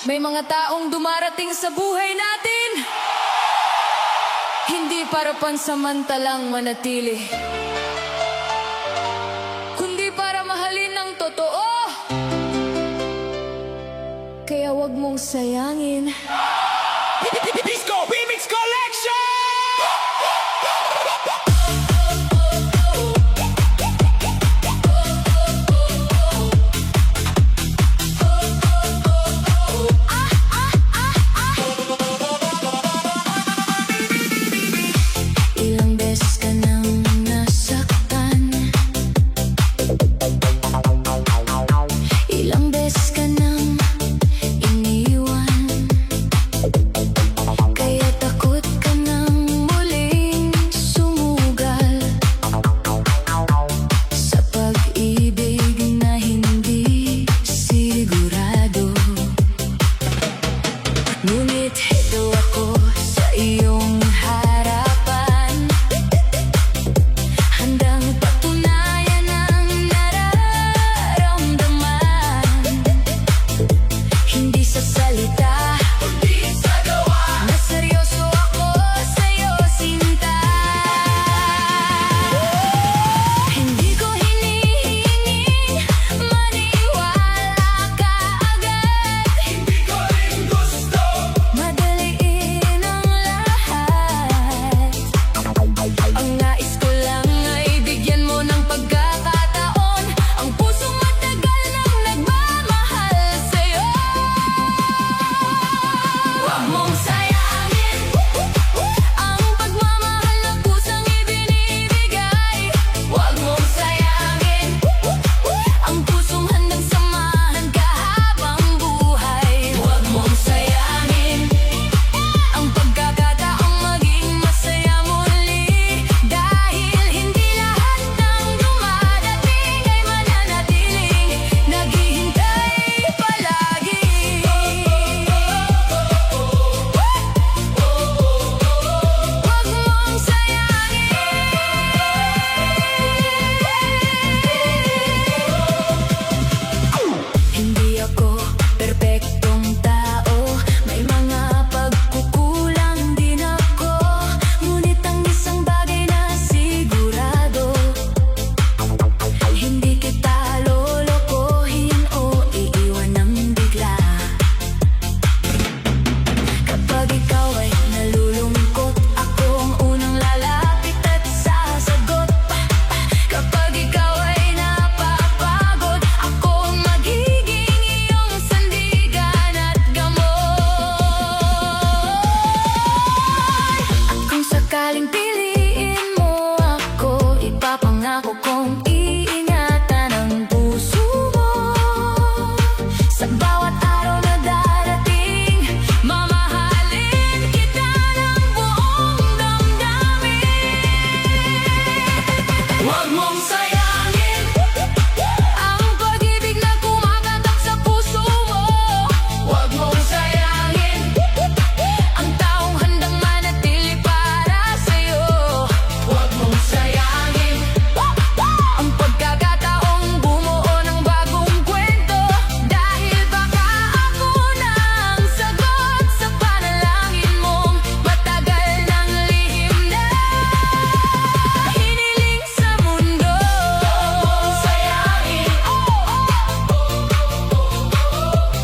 May mga taong dumarating sa buhay natin, hindi para pansamantalang manatili, kundi para mahalin ng totoo. Kaya wag mong sayangin. Disco Remix Collection! Ilang beses ka nang nasaktan, ilang beses ka nang iniwan, kaya takot ka nang muling sumugal sa pag-ibig na hindi sigurado. Ngunit ito ako sa iyong harapan, handang patunayan ang nararamdaman. Hindi sa salita, kundi sa gawa, na seryoso ako sa'yo, sinta. Hindi ko hinihinging maniwala ka agad, Hindi ko rin gusto madaliin ang lahat. Ang nais ko lang ay bigyan mo ng pagkakataon ang pusong matagal nang nagmamahal sa'yo. Huwag mong sayangin ang pagmamahal na kusang ibinibigay. Huwag mong sayangin ang pusong handang samahan ka habang buhay. Huwag mong sayangin ang pagkakataong maging masaya muli, dahil hindi lahat ng dumadating ay mananatiling naghihintay palagi. Huwag mong sayangin. Hindi ako perpektong tao, may mga pagkukulang din ako. Ngunit ang isang bagay na sigurado, hindi kita lolokohin o iiwan ng bigla. Kapag ikaw ay nalulungkot, ako ang unang lalapit at sasagot. Kapag ikaw ay napapagod, ako ang magiging iyong sandigan at gamot. At kung sakaling piliin mo ako, ipapangako kong iingatan ang puso mo. Sa bawat araw na darating, mamahalin kita ng buong damdamin. Huwag mong sayangin ang pag-ibig na kumakatak sa puso mo. Huwag mong sayangin ang taong handang manatili para sa'yo. Huwag mong sayangin ang pagkakataong bumuo ng bagong kwento, dahil baka ako na ang sagot sa panalangin mong matagal nang lihim na hiniling sa mundo. Huwag mong sayangin,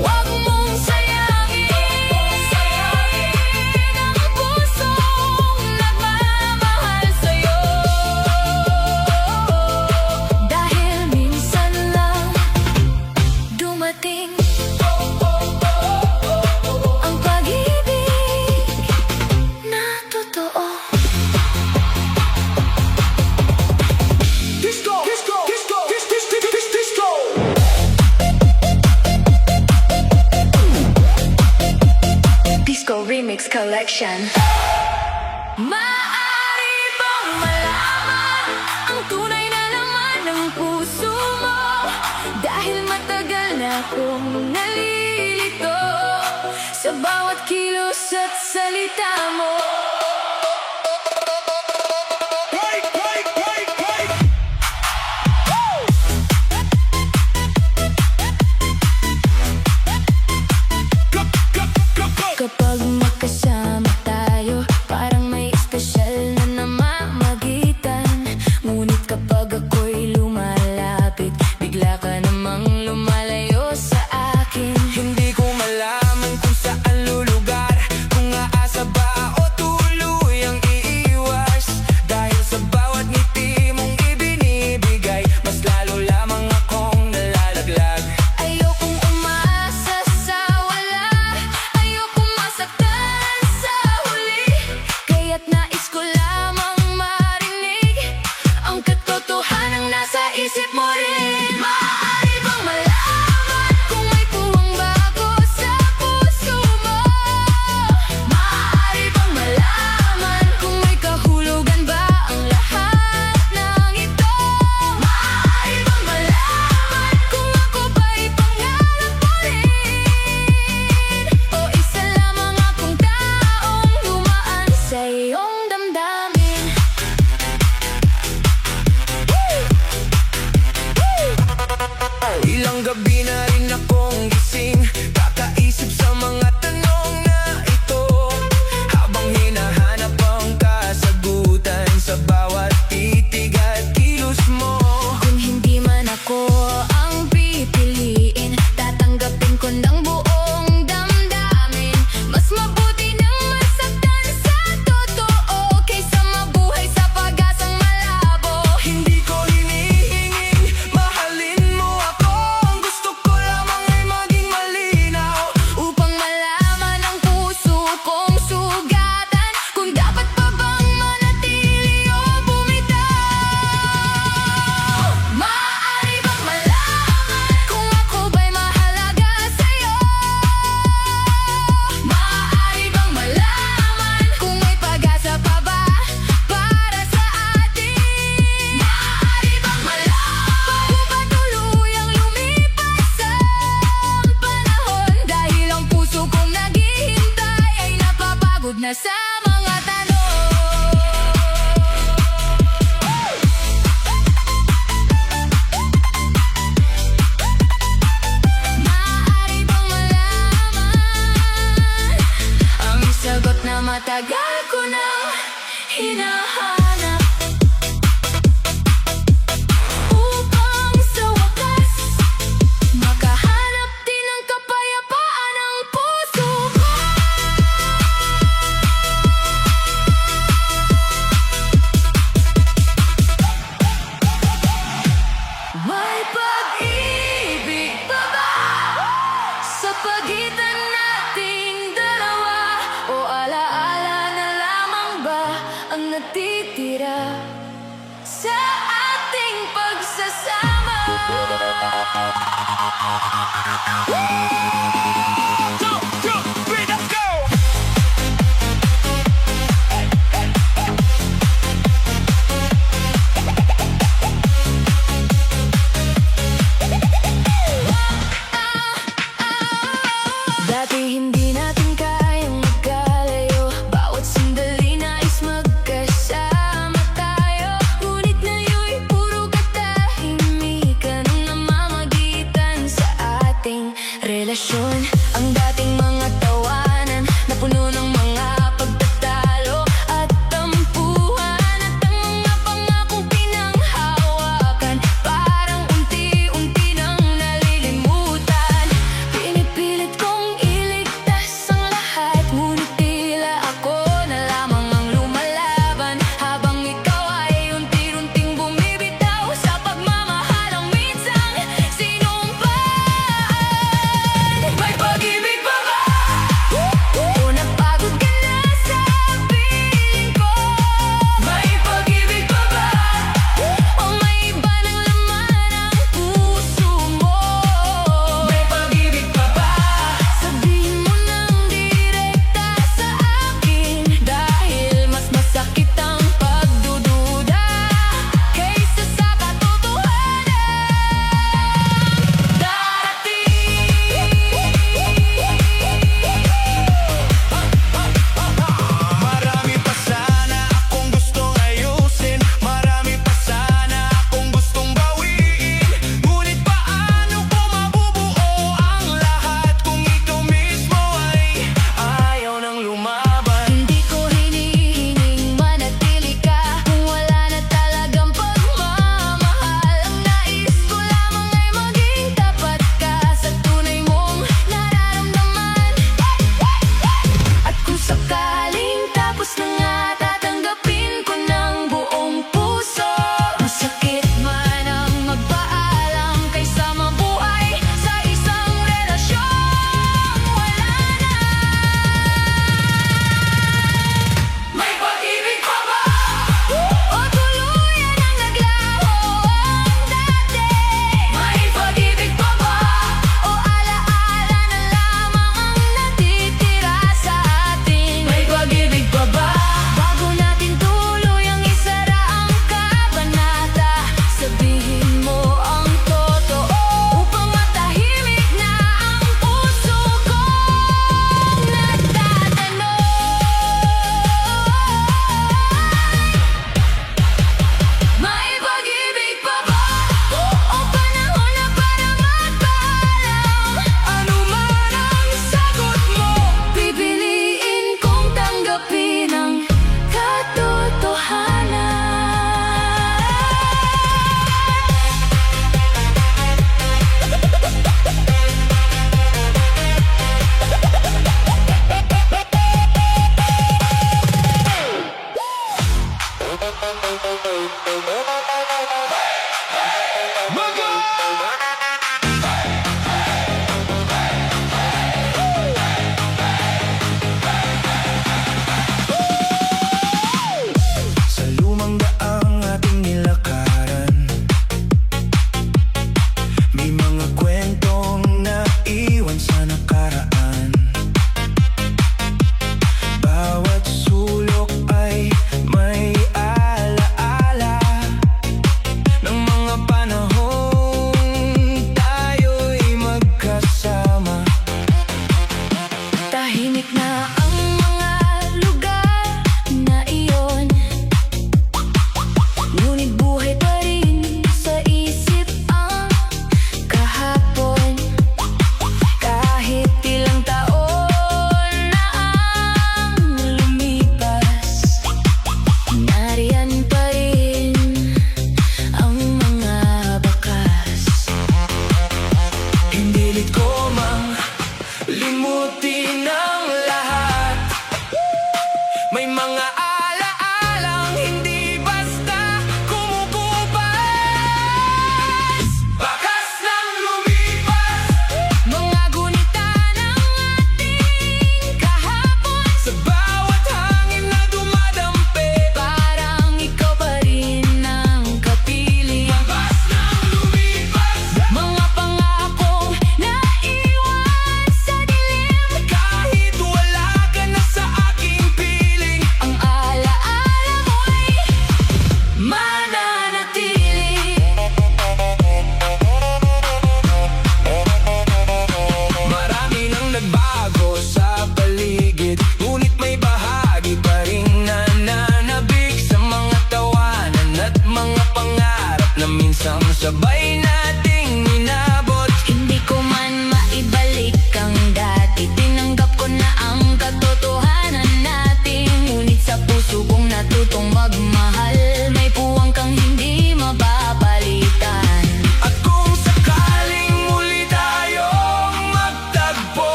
huwag mong sayangin ang pusong nagmamahal sa'yo, dahil minsan lang dumating ang pag-ibig na totoo. Disco! Disco! Disco! Disco! Disco Remix Collection. Maaari bang malaman ang tunay na laman ng puso mo, dahil matagal na akong nalilito sa bawat kilos at salita mo. Break! Break! Break! Break! Woo! pagitan nating dalawa? O alaala na lamang ba ang natitira sa ating pagsasama? Two, two, three, let's go! Dati hindi natin kayang magkalayo, bawat sandali nais magkasama tayo. Ngunit ngayon'y puro katahimikan ang namamagitan sa ating relasyon. Ang dating mga tawanan na puno ng mga pagtatalo at tampuhan, at ang mga pangakong pinanghawakan parang unti-unti nang nalilimutan. Pinipilit kong iligtas ang lahat, ngunit tila ako na lamang ang lumalaban, habang ikaw ay unti-unting bumibitaw sa pagmamahalang minsang sinumpaan. May pag-ibig pa ba? O napago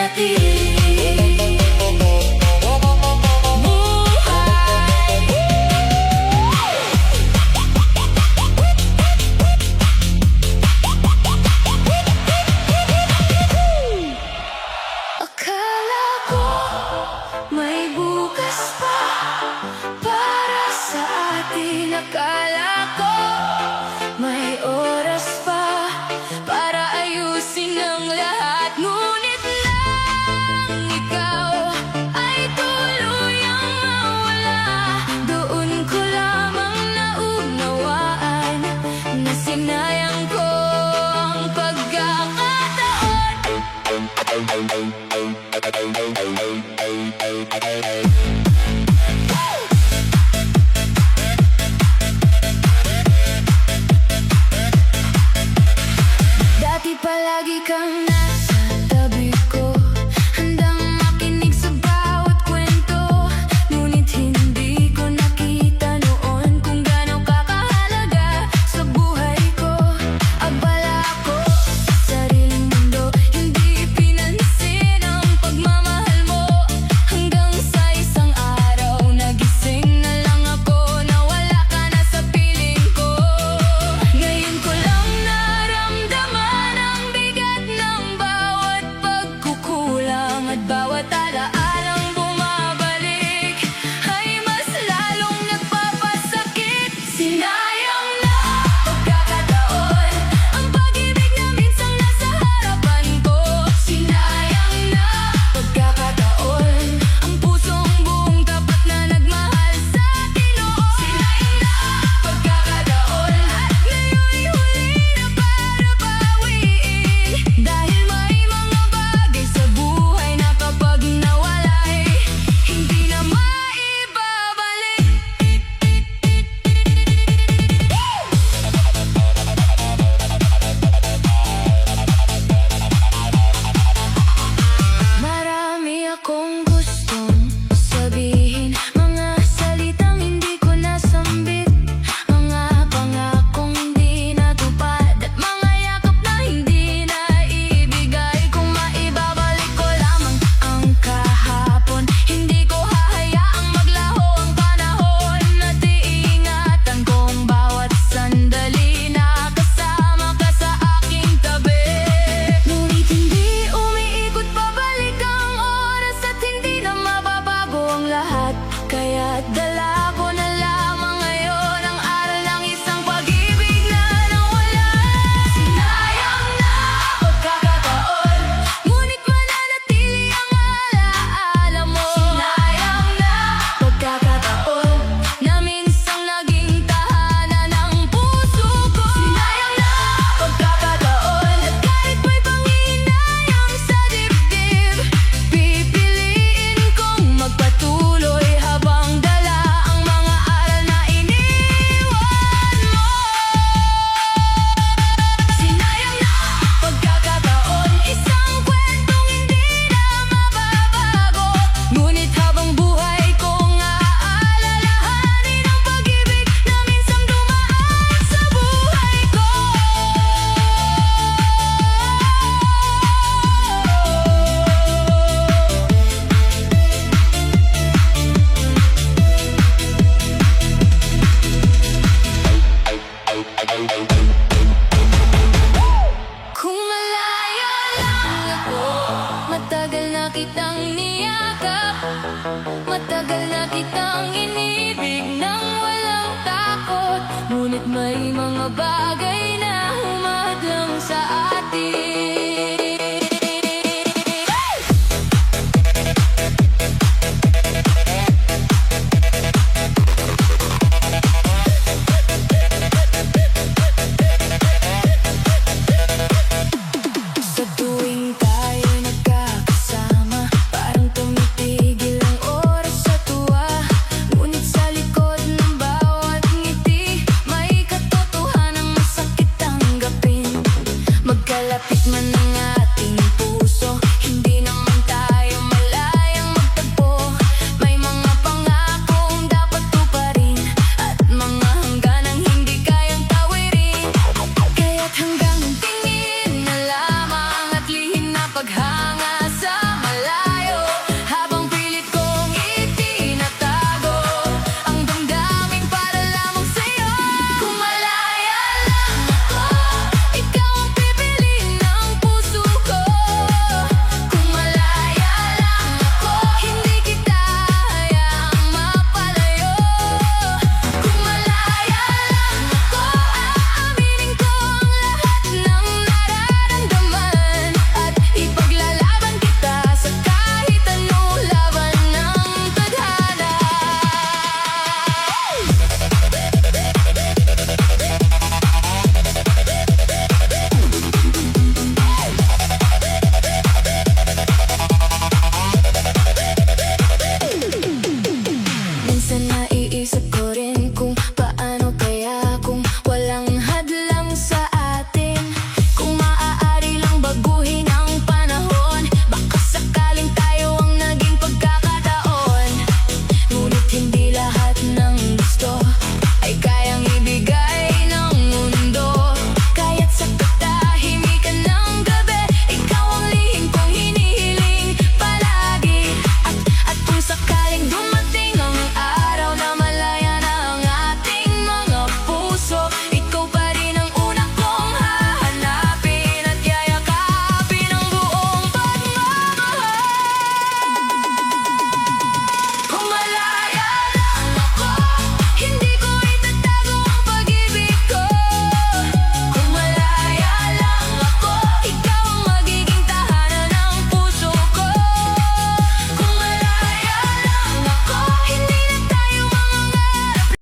manatili buhay. Akala ko may bukas pa para sa atin. Akala ko may oras pa para ayusin ang lahat. Ngunit lang ikaw ay tuluyang mawala. Doon ko lamang naunawaan na sinayang ko ang pagkakataon. Dati palagi kang nasa tabi ko, handang makinig sa bawat kwento. Ngunit hindi ko nakita noon kung gaano ka kahalaga sa buhay ko. Abala ako sa sariling mundo, hindi pinansin ang pagmamahal mo. Hanggang sa isang araw nagising na lang ako, nawala ka na sa piling ko. Ngayon ko lang naramdaman ang bigat ng bawat pagkukulang, at bawat alaalang bumabalik ay mas lalong nagpapasakit. Sinayang na pagkakataon, ang pag-ibig na minsang nasa harapan ko. Sinayang na pagkakataon, ang pusong buong tapat na nagmahal sa Tinoo. Sinayang na pagkakataon, at ngayon'y huli na para bawiin. Dahil may mga bagay sa buhay na kapag nawala'y hindi na maibabalik. Marami akong gustong sabihin, mga salitang hindi ko nasambit, mga pangakong hindi natupad, at mga yakap na hindi naibigay. Kung maibabalik ko lamang ang kahapon, hindi ko hahayaang maglaho ang panahon. At iingatan kong bawat sandali na kasama ka sa aking tabi. Ngunit hindi umiikot pabalik ang oras, at hindi na mababago ang lahat. Kaya dala ko na lamang ngayon ang aral ng isang pag-ibig na nawala. Sinayang na pagkakataon, ngunit mananatili ang alaala mo. Sinayang na pagkakataon, na minsang naging tahanan ng puso ko. Sinayang na pagkakataon, at kahit may panghihinayang sa dibdib, pipiliin kong magpatuloy habang dala ang mga aral na iniwan mo. Sinayang na pagkakataon, isang kwentong hindi na mababago. Ngunit habang buhay kong aalalahanin ang pag-ibig na minsang dumaan sa buhay ko. Kung malayo lang ako, matagal na kitang niyakap, matagal na kitang inibig nang walang takot. Ngunit may mga bagay na humadlang sa atin.